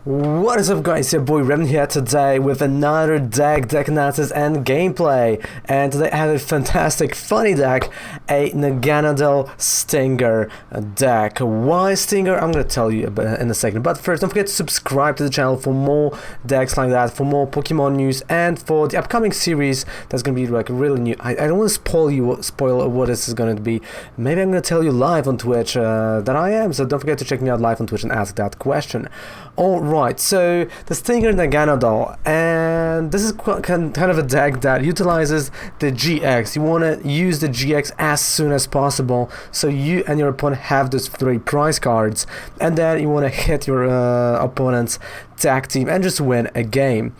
What is up guys, your boy Rem here today with another deck analysis and gameplay, and today I have a fantastic funny deck, a Naganadel Stinger deck. Why Stinger? I'm gonna tell you in a second, but first don't forget to subscribe to the channel for more decks like that, for more Pokemon news, and for the upcoming series that's gonna be like really new. I don't want to spoil what this is gonna be. Maybe I'm gonna tell you live on Twitch that I am, so don't forget to check me out live on Twitch and ask that question. Alright, so the Stinger Naganadel, and this is kind of a deck that utilizes the GX. You want to use the GX as soon as possible, so you and your opponent have those 3 prize cards, and then you want to hit your opponent's tag team and just win a game.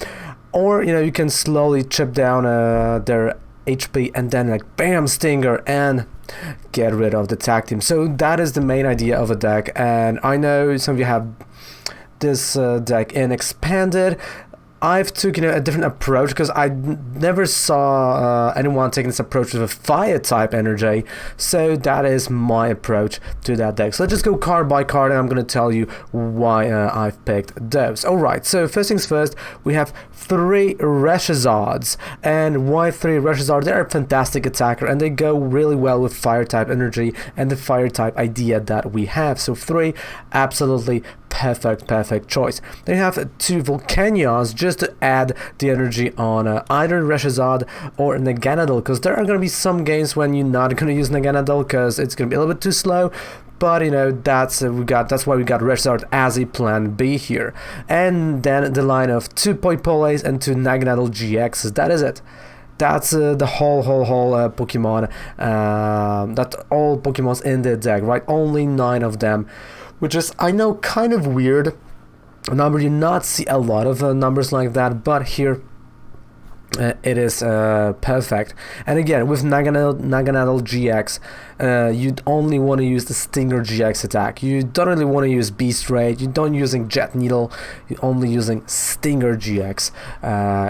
Or, you know, you can slowly chip down their HP and then like bam, Stinger, and get rid of the tag team. So that is the main idea of a deck, and I know some of you have this deck in expanded. I've took a different approach because I never saw anyone taking this approach with a fire type energy, so that is my approach to that deck. So let's just go card by card and I'm going to tell you why I've picked those. Alright, so first things first, we have 3 Reshizards. And why 3 Reshizard? They're a fantastic attacker and they go really well with fire type energy and the fire type idea that we have. So 3, absolutely perfect choice. Then you have 2 Volcanions just to add the energy on either Reshizard or Naganadel, because there are going to be some games when you're not going to use Naganadel because it's going to be a little bit too slow. But you know, that's why we got Reshizard as a plan B here. And then the line of 2 Poipoles and 2 Naganadel-GXs. That is it. That's the whole Pokemon, that all Pokemons in the deck, right? Only 9 of them, which is, I know, kind of weird number. You not see a lot of numbers like that, but here it is perfect. And again, with Naganadel-GX, you'd only want to use the Stinger GX attack. You don't really want to use Beast Ray, you don't using Jet Needle, you're only using Stinger GX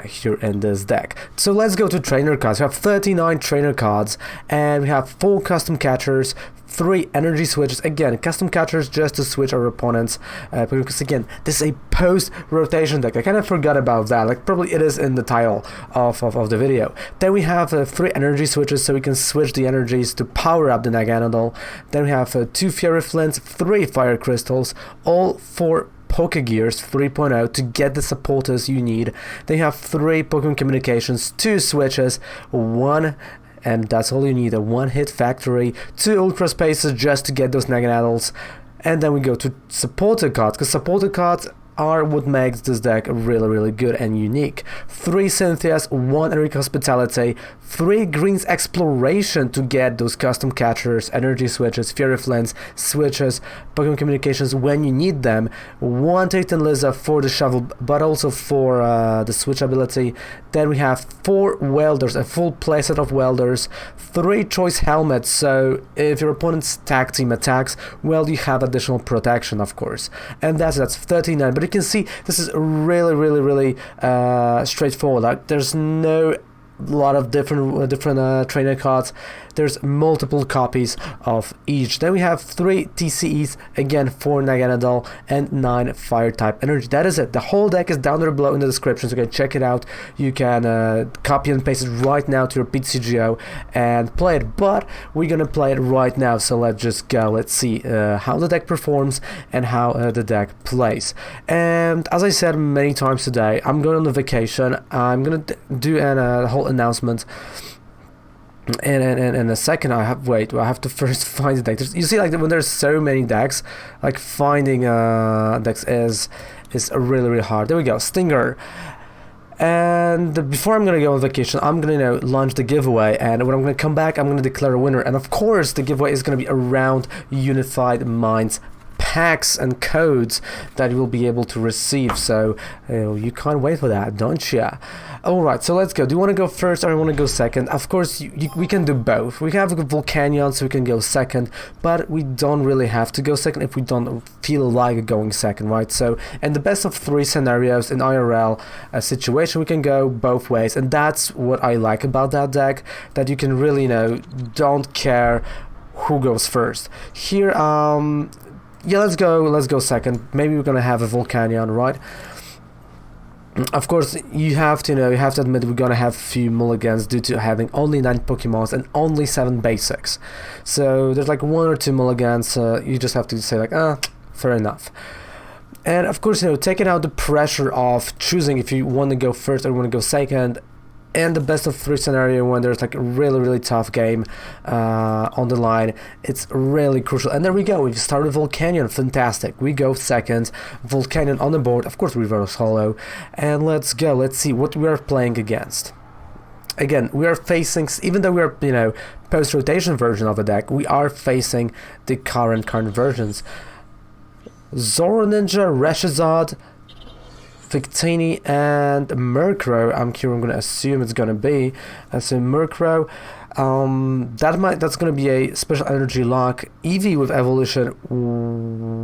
here in this deck. So let's go to trainer cards. We have 39 trainer cards, and we have 4 custom catchers, 3 energy switches. Again, custom catchers just to switch our opponents, because again, this is a post-rotation deck. I kind of forgot about that, like probably it is in the title of the video. Then we have 3 energy switches, so we can switch the energies to power up the Naganadel. Then we have 2 Fiery Flints, 3 Fire Crystals, all 4 Pokégears 3.0 to get the supporters you need. Then you have 3 Pokémon Communications, 2 switches, 1, and that's all you need, a 1-hit factory, 2 Ultra Spaces just to get those Naganadels. And then we go to supporter cards, because supporter cards are what makes this deck really good and unique. 3 Cynthias, 1 Erika Hospitality, 3 Greens Exploration to get those custom catchers, energy switches, Fiery Flints, switches, Pokémon Communications when you need them, 1 Tate Liza for the shovel, but also for the switch ability. Then we have 4 Welders, a full playset of Welders, 3 Choice Helmets, so if your opponent's tag team attacks, well, you have additional protection, of course. And that's 39, but you can see this is really straightforward. Like, there's no lot of different trainer cards. There's multiple copies of each. Then we have 3 TCEs, again 4 Naganadel and 9 fire type energy. That is it. The whole deck is down there below in the description, so you can check it out. You can copy and paste it right now to your PCGO and play it, but we're gonna play it right now, so let's just go. Let's see how the deck performs and how the deck plays. And as I said many times today, I'm going on a vacation. I'm gonna do a whole announcement in a second. I have to first find the deck. You see, like, when there's so many decks, like finding decks is really hard. There we go, Stinger. And before I'm gonna go on vacation, I'm gonna launch the giveaway, and when I'm gonna come back, I'm gonna declare a winner. And of course, the giveaway is gonna be around Unified Minds packs and codes that you will be able to receive, so you can't wait for that, don't you? Alright, so let's go. Do you want to go first or do you want to go second? Of course, we can do both. We have Volcanion, so we can go second, but we don't really have to go second if we don't feel like going second, right? So in the best of 3 scenarios in IRL situation, we can go both ways, and that's what I like about that deck, that you can really don't care who goes first. Here yeah, let's go second. Maybe we're gonna have a Volcanion, right? Of course, you have to admit we're gonna have few mulligans due to having only 9 Pokemons and only 7 basics. So there's like 1 or 2 mulligans. You just have to say like, fair enough. And of course, taking out the pressure of choosing if you want to go first or want to go second, and the best of 3 scenario when there's like a really tough game on the line, it's really crucial. And there we go, we've started Volcanion, fantastic. We go second, Volcanion on the board, of course reverse holo, and let's go, let's see what we are playing against. Again, we are facing, even though we are, post-rotation version of the deck, we are facing the current versions. Zoro Ninja, Reshizard, Victini, and Murkrow. I'm gonna assume it's gonna be. So Murkrow, that's gonna be a special energy lock. Eevee with evolution.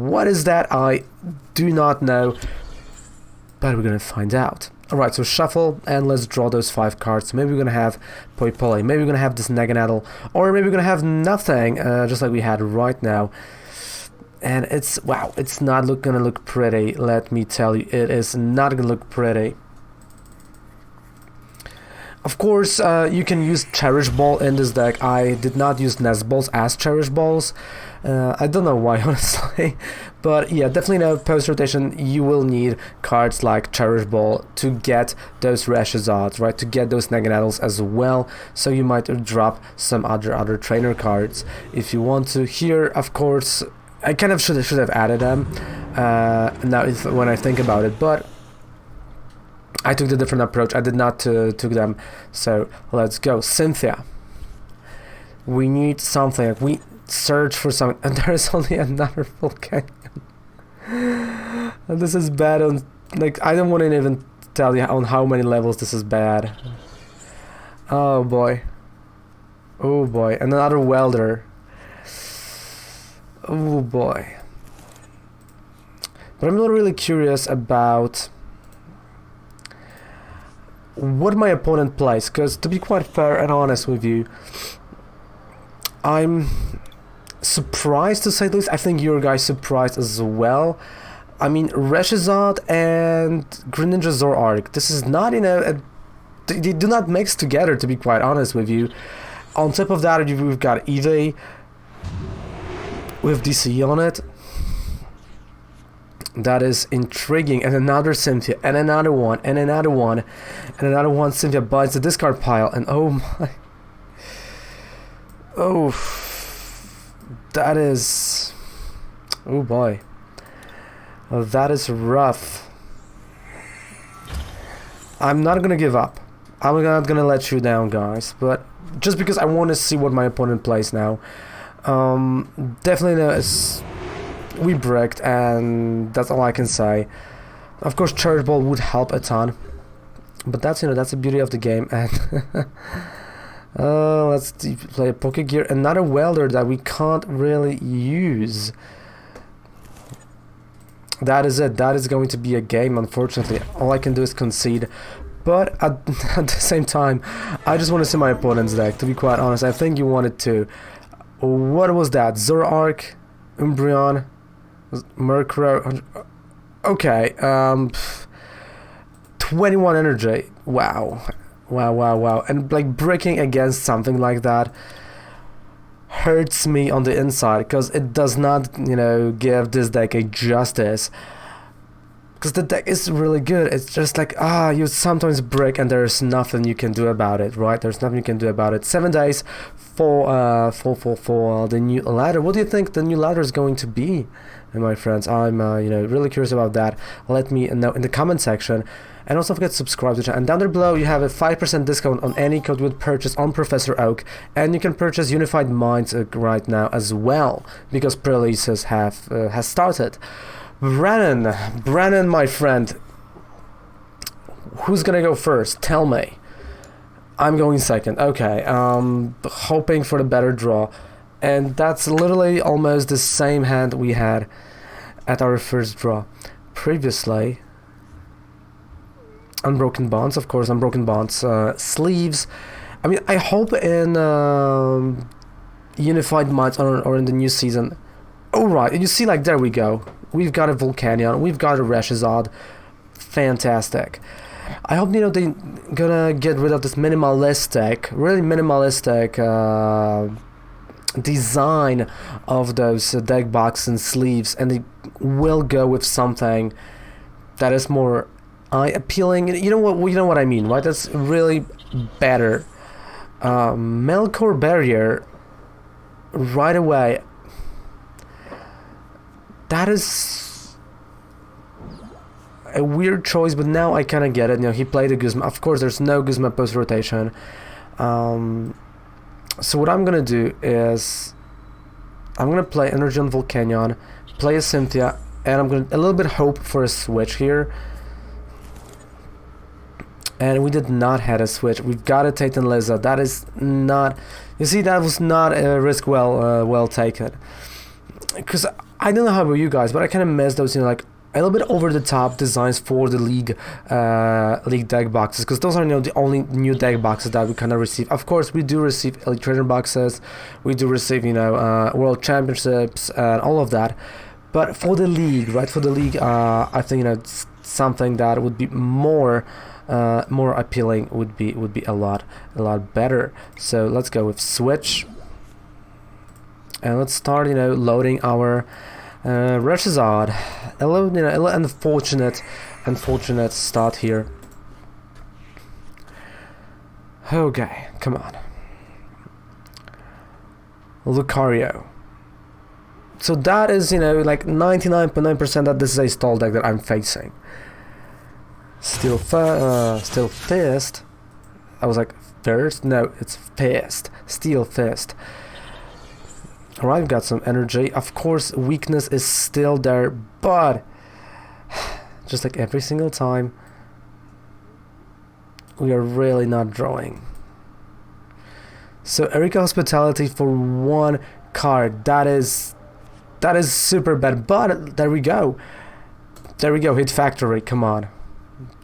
What is that? I do not know, but we're gonna find out. Alright, so shuffle and let's draw those 5 cards. Maybe we're gonna have Poipole, maybe we're gonna have this Naganadel, or maybe we're gonna have nothing, just like we had right now. And it's not gonna look pretty, let me tell you, it is not gonna look pretty. Of course, you can use Cherish Ball in this deck. I did not use Nest Balls as Cherish Balls. I don't know why, honestly. But yeah, definitely post-rotation, you will need cards like Cherish Ball to get those Reshizards, right? To get those Naganadels as well. So you might drop some other trainer cards if you want to. Here, of course, I kind of should have added them now when I think about it, but I took the different approach. I did not took them. So let's go. Cynthia. We need something. We search for something, and there is only another Volcanion. And this is bad on, like, I don't want to even tell you on how many levels this is bad. Oh boy. Oh boy. And another Welder. Oh boy. But I'm not really curious about what my opponent plays, because to be quite fair and honest with you, I'm surprised to say the least. I think your guys surprised as well. I mean, Reshizard and Greninja Zoroark, this is not, they do not mix together, to be quite honest with you. On top of that, we've got Eevee with DC on it. That is intriguing. And another Cynthia, and another one, and another one, and another one. Cynthia bites the discard pile, and oh my. Oh. That is. Oh boy. Oh, that is rough. I'm not gonna give up. I'm not gonna let you down, guys. But just because I want to see what my opponent plays now. Definitely we bricked, and that's all I can say. Of course, Cherish Ball would help a ton, but that's that's the beauty of the game. And let's play a Pokégear, another Welder that we can't really use. That is it. That is going to be a game, unfortunately. All I can do is concede. But at the same time, I just want to see my opponent's deck, to be quite honest. I think you wanted to. What was that? Zoroark, Umbreon, Murkrow. Okay, 21 energy. Wow. And like breaking against something like that hurts me on the inside, because it does not, give this deck a justice. Because the deck is really good. It's just like, you sometimes break and there's nothing you can do about it, right? There's nothing you can do about it. 7 days for the new ladder. What do you think the new ladder is going to be, my friends? I'm, really curious about that. Let me know in the comment section. And also don't forget to subscribe to the channel. And down there below you have a 5% discount on any code you would purchase on Professor Oak. And you can purchase Unified Minds right now as well, because pre-releases has started. Brennan, my friend, who's gonna go first? Tell me. I'm going second. Okay, hoping for the better draw, and that's literally almost the same hand we had at our first draw previously. Unbroken Bonds, of course, Unbroken Bonds, sleeves. I mean, I hope in Unified Minds or in the new season Alright, you see, like, there we go. We've got a Volcanion, we've got a Reshizard. Fantastic. I hope, you know, they're gonna get rid of this minimalistic, really minimalistic design of those deck box and sleeves, and they will go with something that is more eye-appealing. You know what I mean, right? That's really better. Melkor Barrier, right away. That is a weird choice, but now I kind of get it. You know, he played a Guzma. Of course, there's no Guzma post-rotation. So what I'm gonna do is I'm gonna play Energy on Volcanion, play a Cynthia, and I'm gonna a little bit hope for a switch here. And we did not have a switch. We've got a Tate Liza. That is not. You see, that was not a risk well taken. Because I don't know how about you guys, but I kind of miss those, you know, like a little bit over the top designs for the league deck boxes, because those are, you know, the only new deck boxes that we kind of receive. Of course, we do receive Elite Trainer boxes, we do receive, you know, World Championships and all of that. But for the league, right? For the league, I think, you know, it's something that would be more appealing. Would be a lot better. So let's go with Switch, and let's start, you know, loading our Reshizard. A little, you know, unfortunate start here. Okay, come on. Lucario. So that is, you know, like 99.9% that this is a stall deck that I'm facing. Still Fist. I was like, First? No, it's Fist. Steel Fist. Alright, we've got some energy. Of course, weakness is still there, but just like every single time, we are really not drawing. So Erika Hospitality for one card. That is super bad, but there we go. There we go, hit factory, come on.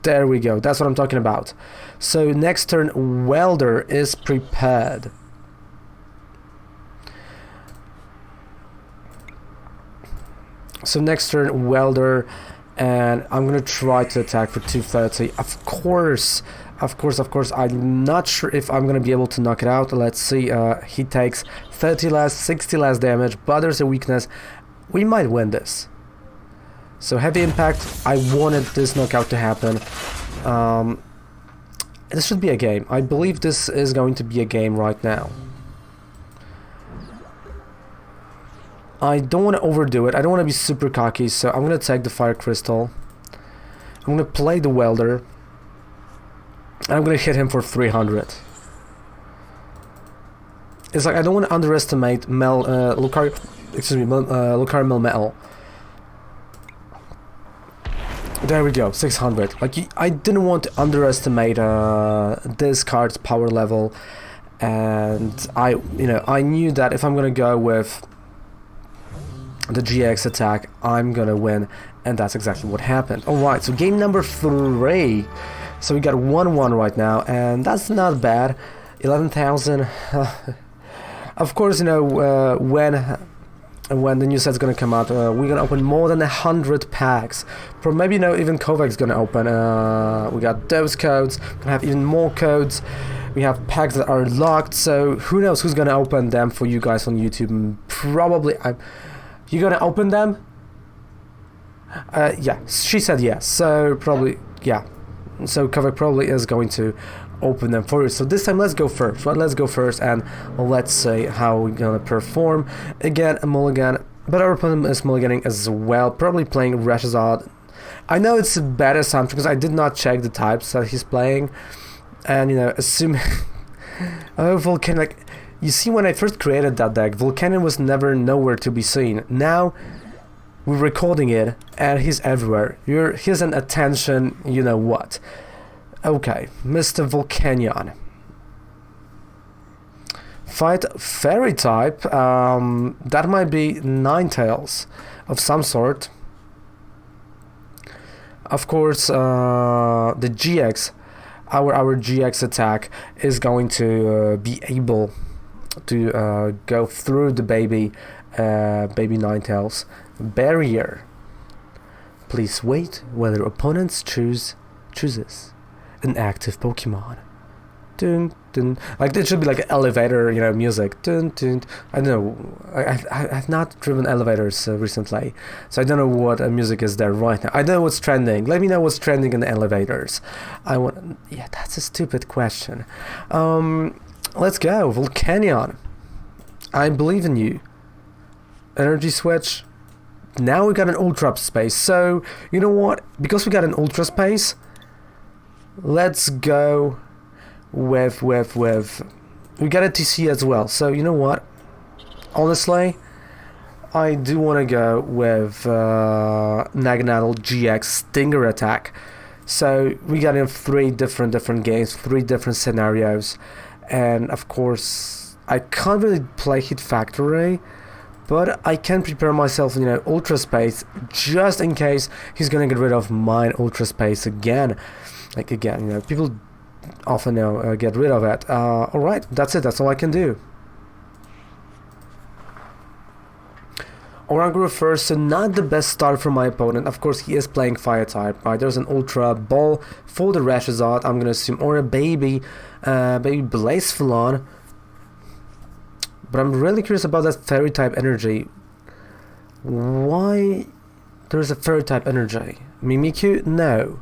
There we go, that's what I'm talking about. So next turn, Welder is prepared. So next turn, Welder, and I'm gonna try to attack for 230. Of course, I'm not sure if I'm gonna be able to knock it out. Let's see, he takes 30 less, 60 less damage, but there's a weakness. We might win this. So heavy impact, I wanted this knockout to happen. This should be a game. I believe this is going to be a game right now. I don't want to overdo it. I don't want to be super cocky, so I'm going to take the Fire Crystal. I'm going to play the Welder. And I'm going to hit him for 300. It's like I don't want to underestimate Lucario Melmetal. There we go, 600. Like, I didn't want to underestimate this card's power level, and I knew that if I'm gonna go with the GX attack, I'm gonna win, and that's exactly what happened. Alright, so game number 3. So we got 1-1 right now, and that's not bad. 11,000. Of course, you know, when the new set's gonna come out, we're gonna open more than 100 packs. Maybe, you know, even Kovac's gonna open. We got those codes. We're gonna have even more codes. We have packs that are locked. So who knows who's gonna open them for you guys on YouTube? Probably you gonna open them? Yeah, she said yes. So probably, yeah. So Kovac probably is going to open them for you. So this time let's go first, right? Let's go first and let's see how we're gonna perform. Again, a mulligan, but our opponent is mulliganing as well, probably playing Reshizard. I know it's a bad assumption because I did not check the types that he's playing, and, you know, assuming oh, Volcanion, like, you see, when I first created that deck, Volcanion was never nowhere to be seen. Now we're recording it and he's everywhere. Here's an attention, you know what. Okay, Mr. Volcanion. Fight Fairy type. That might be Ninetales of some sort. Of course, the GX, our GX attack is going to be able to go through the baby Baby Ninetales, Barrier. Please wait while your opponents chooses an active Pokemon. Dun, dun. Like it should be like elevator, you know, music. Dun, dun. I don't know. I've not driven elevators recently, so I don't know what music is there right now. I don't know what's trending. Let me know what's trending in the elevators. Yeah, that's a stupid question. Let's go, Volcanion. I believe in you. Energy Switch. Now we got an Ultra Space. So you know what? Because we got an Ultra Space, let's go with we got a TC as well. So you know what? Honestly, I do want to go with Naganadel-GX Stinger attack. So we got in 3 different games, 3 different scenarios, and of course I can't really play Hit Factory, but I can prepare myself, you know, Ultra Space, just in case he's gonna get rid of mine Ultra Space again. Like again, you know, people often get rid of it. Alright, that's it, that's all I can do. Oranguru first, so not the best start for my opponent. Of course, he is playing Fire type, right? There's an Ultra Ball for the Reshizard, I'm gonna assume, or a baby Blacephalon. But I'm really curious about that Fairy type energy. Why there's a Fairy type energy? Mimikyu? No.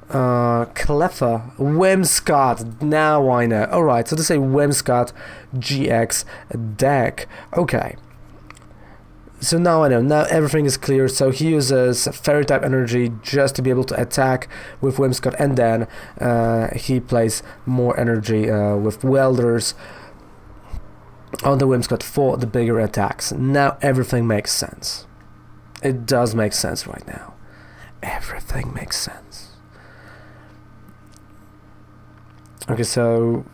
Cleffa, Whimsicott, now I know. Alright, so this is a Whimsicott GX deck. Okay. So now I know, now everything is clear. So he uses Fairy type energy just to be able to attack with Whimsicott, and then he plays more energy with Welders on the Whimsicott for the bigger attacks. Now everything makes sense. It does make sense right now. Everything makes sense. Okay, so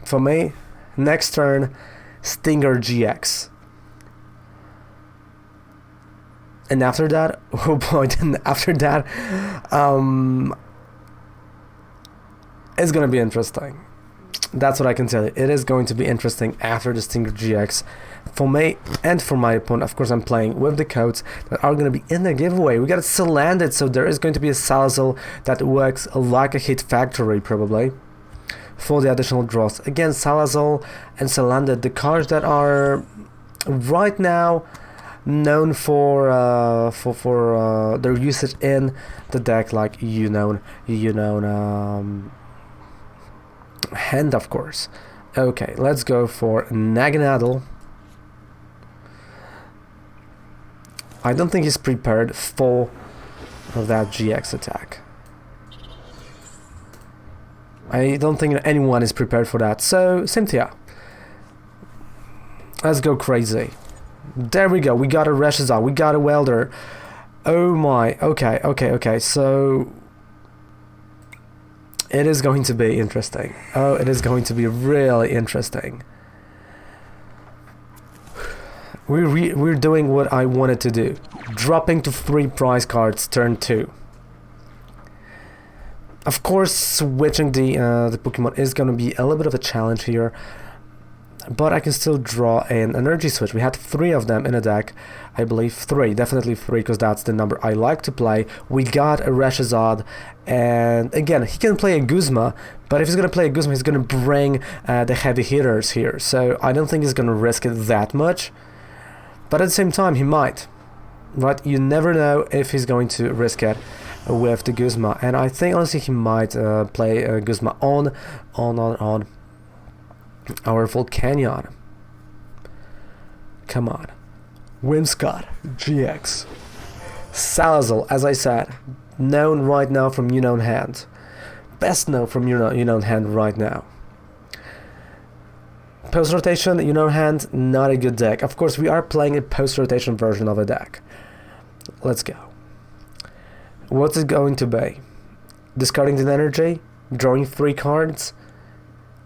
for me, next turn, Stinger GX. And after that, oh boy, then after that, it's gonna be interesting. That's what I can tell you. It is going to be interesting after the Stinger GX. For me and for my opponent, of course, I'm playing with the codes that are going to be in the giveaway. We got Salandit, so there is going to be a Salazzle that works like a Hit Factory, probably, for the additional draws. Again, Salazzle and Salandit, the cards that are right now known for their usage in the deck, like hand, of course. Okay, let's go for Naganadel. I don't think he's prepared for that GX attack. I don't think anyone is prepared for that. So, Cynthia, let's go crazy. There we go, we got a Reshizard, we got a Welder. Oh my, okay, so it is going to be interesting. Oh, it is going to be really interesting. We're doing what I wanted to do. Dropping to 3 prize cards turn 2. Of course, switching the Pokemon is going to be a little bit of a challenge here. But I can still draw an Energy Switch. We had 3 of them in a deck. I believe 3, definitely 3, because that's the number I like to play. We got a Reshizard, and again, he can play a Guzma, but if he's going to play a Guzma, he's going to bring the heavy hitters here. So I don't think he's going to risk it that much. But at the same time, he might. Right? You never know if he's going to risk it with the Guzma. And I think, honestly, he might play a Guzma on our Volcanion. Come on. Whimsicott GX. Salazzle, as I said, known right now from Unknown Hand. Best known from Unknown Hand right now. Post-rotation, Unknown Hand, not a good deck. Of course, we are playing a post-rotation version of a deck. Let's go. What's it going to be? Discarding the energy? Drawing 3 cards?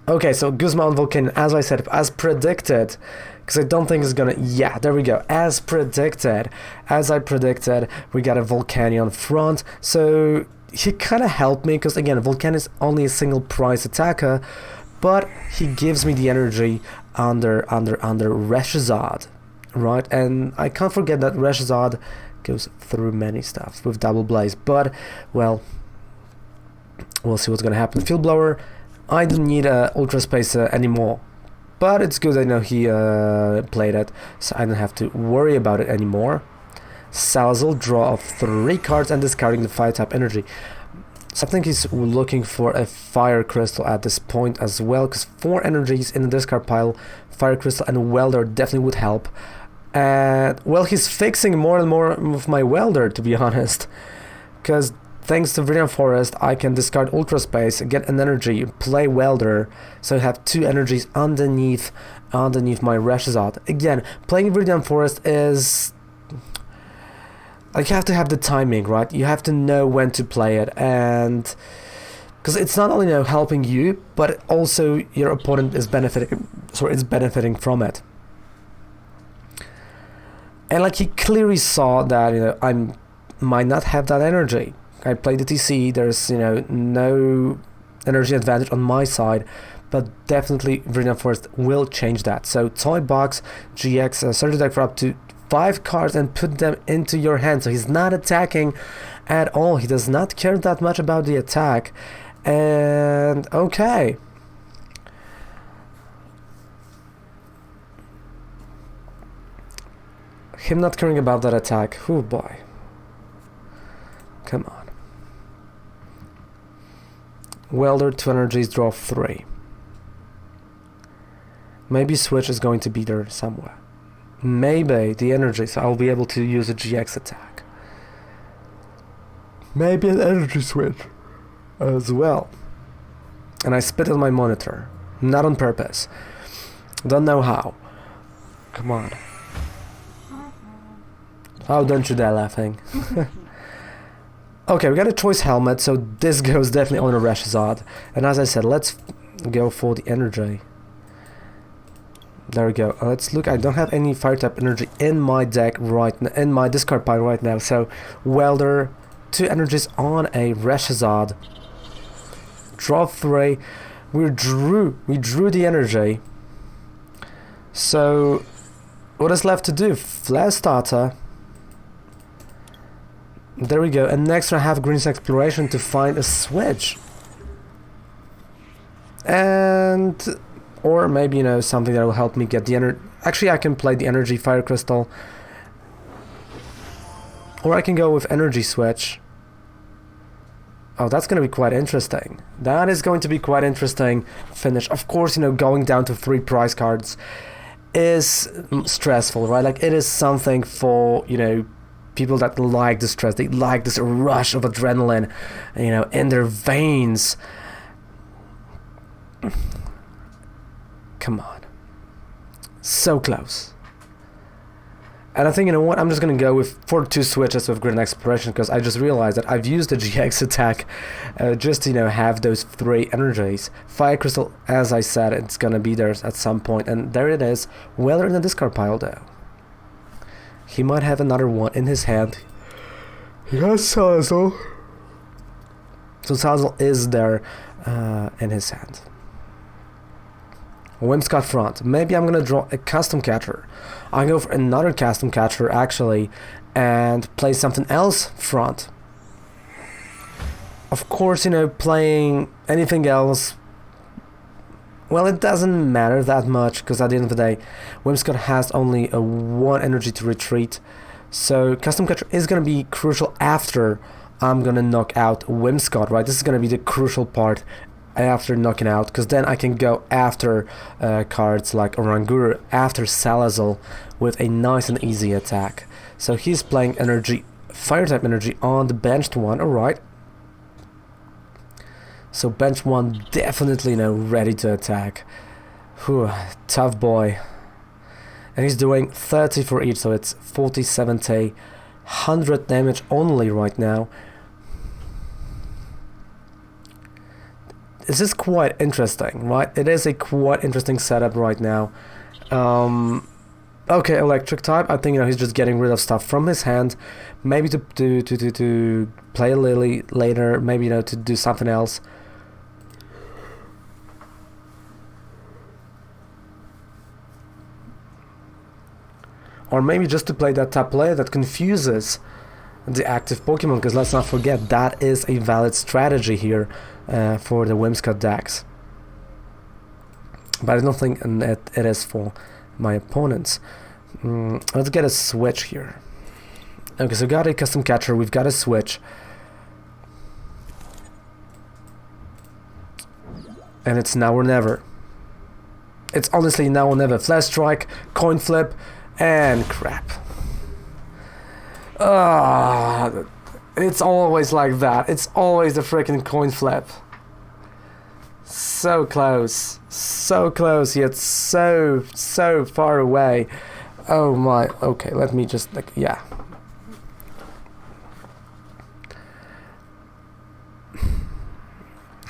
Okay, so Guzma on Volcanion, as I said, as predicted, because I don't think it's gonna... Yeah, there we go. As predicted. As I predicted, we got a Volcanion front, so he kind of helped me, because again, Volcanion is only a single prize attacker, but he gives me the energy under Reshizard, right? And I can't forget that Reshizard goes through many stuff with Double Blaze, but well, we'll see what's gonna happen. Field Blower, I don't need Ultra Space anymore, but it's good I know he played it, so I don't have to worry about it anymore. Salazzle, draw of 3 cards and discarding the Fire type energy. So I think he's looking for a Fire Crystal at this point as well, because 4 energies in the discard pile, Fire Crystal and Welder definitely would help. And well, he's fixing more and more with my Welder, to be honest, because thanks to Viridian Forest I can discard Ultra Space, get an energy, play Welder, so I have 2 energies underneath my Reshizard. Again, playing Viridian Forest is like, you have to have the timing, right? You have to know when to play it, and because it's not only, you know, helping you, but also your opponent is benefiting from it. And like, he clearly saw that, you know, I might not have that energy. I played the TC, there's, you know, no energy advantage on my side, but definitely Viridian Forest will change that. So Toy Box GX, search the deck for up to 5 cards and put them into your hand. So he's not attacking at all. He does not care that much about the attack. And okay. Him not caring about that attack. Oh boy. Come on. Welder, 2 energies, draw 3. Maybe Switch is going to be there somewhere. Maybe the energy, so I'll be able to use a GX attack. Maybe an energy switch as well. And I spit on my monitor. Not on purpose. Don't know how. Come on. Oh, don't you dare laughing. Okay, we got a choice helmet, so this goes definitely on a Reshizard. And as I said, let's go for the energy. There we go. Let's look. I don't have any Fire type energy in my deck right now, in my discard pile right now. So Welder, 2 energies on a Reshizard. Draw 3. We drew the energy. So what is left to do? Flash Starter. There we go. And next I have Green's Exploration to find a switch. And or maybe, you know, something that will help me get the energy. Actually, I can play the energy Fire Crystal. Or I can go with Energy Switch. Oh, that's going to be quite interesting. That is going to be quite interesting finish. Of course, you know, going down to 3 prize cards is stressful, right? Like, it is something for, you know, people that like the stress. They like this rush of adrenaline, you know, in their veins. Come on. So close. And I think, you know what, I'm just going to go for 2 switches with Grid Exploration, because I just realized that I've used the GX attack just to, you know, have those 3 energies. Fire Crystal, as I said, it's going to be there at some point, and there it is. Welder in the discard pile, though. He might have another one in his hand. He has Salazzle. So Salazzle is there in his hand. Whimsicott front. Maybe I'm gonna draw a custom catcher. I'll go for another custom catcher actually and play something else front. Of course, you know, playing anything else, well, it doesn't matter that much, because at the end of the day, Whimsicott has only a 1 energy to retreat. So custom catcher is gonna be crucial after I'm gonna knock out Whimsicott, right? This is gonna be the crucial part after knocking out, because then I can go after cards like Oranguru, after Salazzle, with a nice and easy attack. So he's playing energy, Fire type energy on the benched one. Alright. So bench 1 definitely, you know, ready to attack. Whew, tough boy. And he's doing 30 for each, so it's 40, 70, 100 damage only right now. This is quite interesting, right? It is a quite interesting setup right now. Okay, electric type. I think, you know, he's just getting rid of stuff from his hand. Maybe to play a Lily later. Maybe, you know, to do something else. or maybe just to play that top player that confuses the active Pokemon, because let's not forget that is a valid strategy here for the Whimsicott decks. But I don't think it is for my opponents. Let's get a switch here. Okay, so we got a custom catcher, we've got a switch. And it's now or never. It's honestly now or never. Flash strike, coin flip, and crap. It's always like that. It's always the freaking coin flip. So close. So close, yet so far away. Oh my. Okay, let me just, like, yeah.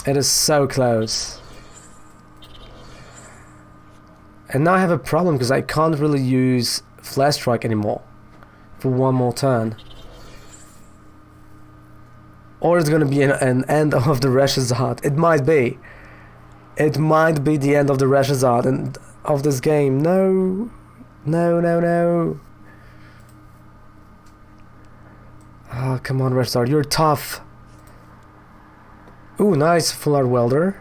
It is so close. And now I have a problem because I can't really use Flash Strike anymore for one more turn. Or it's gonna be an end of the Reshizard. It might be. It might be the end of the Reshizard and of this game. No. No, no, no. Oh, come on, Reshizard. You're tough. Ooh, nice full art welder.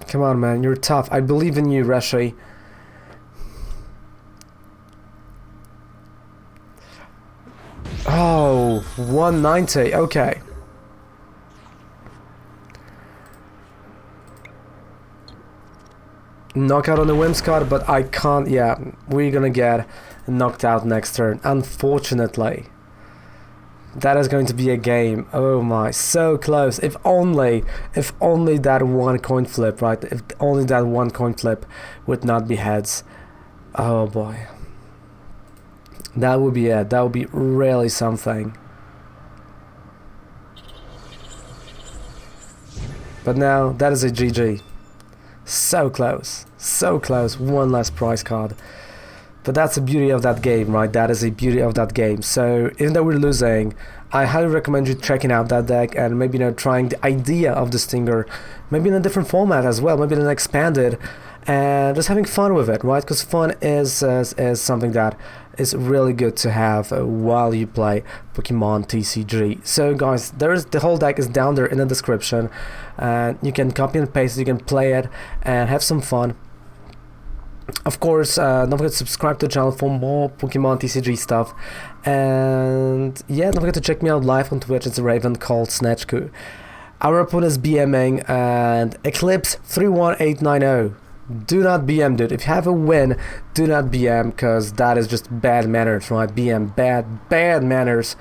Come on, man, you're tough. I believe in you, Reshi. Oh, 190. Okay. Knockout on the Whimsicott, but I can't. Yeah, we're gonna get knocked out next turn, unfortunately. That is going to be a game. Oh my, so close. If only that one coin flip, right? If only that one coin flip would not be heads. Oh boy. That would be it. That would be really something. But now, that is a GG. So close. So close. One last prize card. But that's the beauty of that game, right? That is the beauty of that game. So even though we're losing, I highly recommend you checking out that deck and maybe, you know, trying the idea of the Stinger, maybe in a different format as well, maybe in an expanded, and just having fun with it, right? Because fun is something that is really good to have while you play Pokemon TCG. So guys, the whole deck is down there in the description, and you can copy and paste it, you can play it and have some fun. Of course, don't forget to subscribe to the channel for more Pokemon TCG stuff, and yeah, don't forget to check me out live on Twitch. It's a Raven called Snatchku. Our opponent is BMing and Eclipse 31890. Do not BM, dude. If you have a win, do not BM, because that is just bad manners, right? BM, bad manners,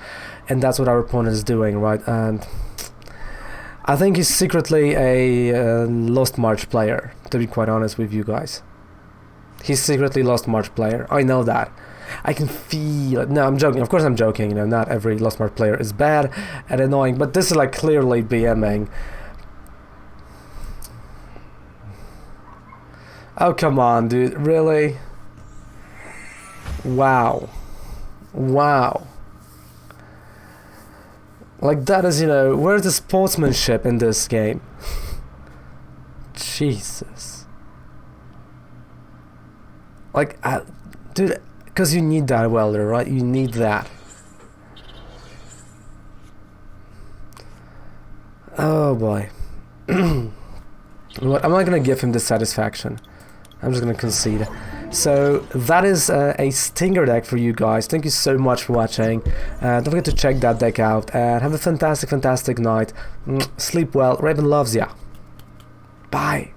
and that's what our opponent is doing, right? And I think he's secretly a Lost March player, to be quite honest with you guys. He's secretly Lost March player. I know that. I can feel it. No, I'm joking. Of course I'm joking. You know, not every Lost March player is bad and annoying, but this is like clearly BMing. Oh, come on, dude. Really? Wow. Wow. Like, that is, you know, where's the sportsmanship in this game? Jesus. Like, dude, because you need that welder, right? You need that. Oh boy. What? I'm not gonna give him the satisfaction. I'm just gonna concede. So that is a Stinger deck for you guys. Thank you so much for watching. Don't forget to check that deck out and have a fantastic night. Sleep well. Raven loves ya. Bye.